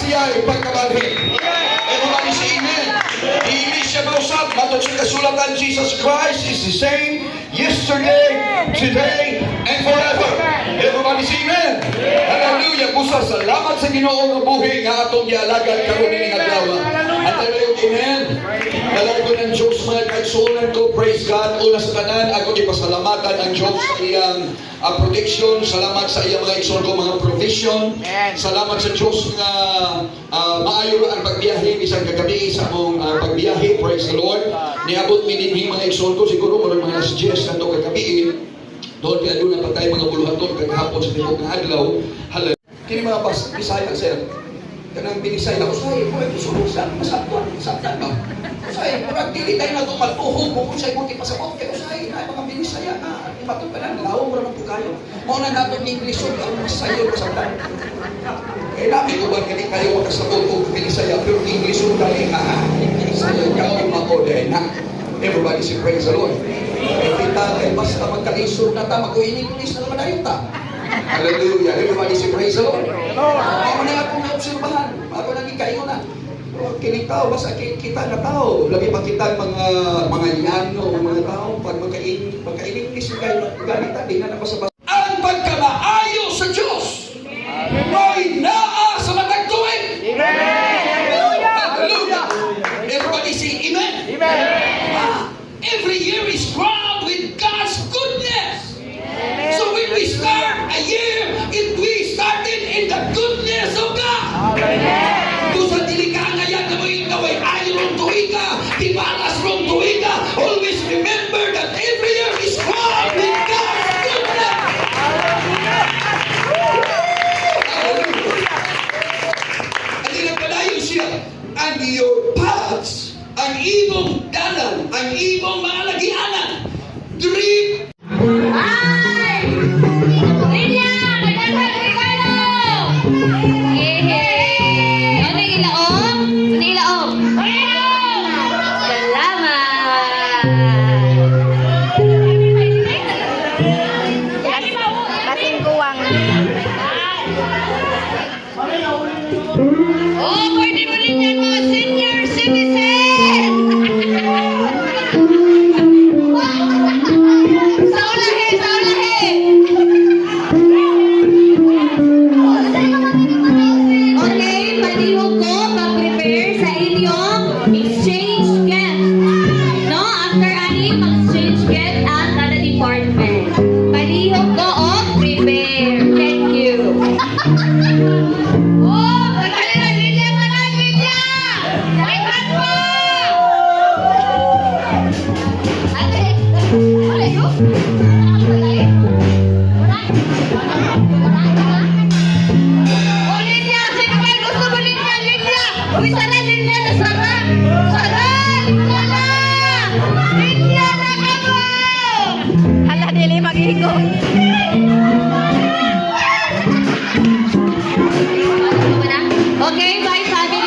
siya ipagkabalhin. Everybody say amen. Hindi siya mausap. Matod sa kasulatan, Jesus Christ is the same yesterday, today, and forever. Everybody say amen. Hallelujah. Busa, salamat sa Ginoo nga buhi nga atong gialagad karon ini nga adlaw. At amen. Dalago ng Diyos mga kaigsuonan ko, praise God. Una sa tanan, ako ipasalamatan ang Diyos sa iyang protection. Salamat sa iyang mga igsoon ko, mga provision. Salamat sa Diyos nga maayo ang pagbiyahe isang kagabi sa among pagbiyahe, praise the Lord. Niabot mi dinhi mga igsoon ko, siguro mga alas 10 na ito kagabi. Doon kaya doon na pa tayo mga buluhaton kagahapon sa tibok na adlaw. Kini mga Bisaya, sir. Kanang binisay na usay, mo ito sulusan, masaktan ba? Usay, murag dili tayo na itong matuhog kung usay mo tipasakot, kaya usay na mga binisaya na matupanan, lawang mo naman po kayo. Mauna natin English yun, ang masayo masaktan. Eh, namin ko ba hindi kayo makasabot kung binisaya, pero English yun dali, binisaya, kaya makoday na. Everybody say praise the Lord. Eh, kita, basta magkalisod na ta, mag-English na naman na yun ta. Hallelujah. Everybody say praise the Lord. Ako na akong naobserbahan. Ako naging kayo na. Kinitaw, basta kita na tao. Lagi pa kita mga yano, mga tao. Pag magka-English kayo, ganita, di na nabasa-basa. Ang pagkamaayo sa Diyos ay naa sa matag tuwing. Hallelujah. Everybody say amen. Every year is crowned with God's goodness. So when we start a year, we started in the goodness of God. Kung sa dilikaan ngayon na mo ikaway ay rong tuwiga, tibalas rong tuwiga, always remember that every year is crowned with God's goodness. At inagpalayo siya, and your paths, ang ibong dalan, ang ibong mga lagianan, drip. Okay, bye family.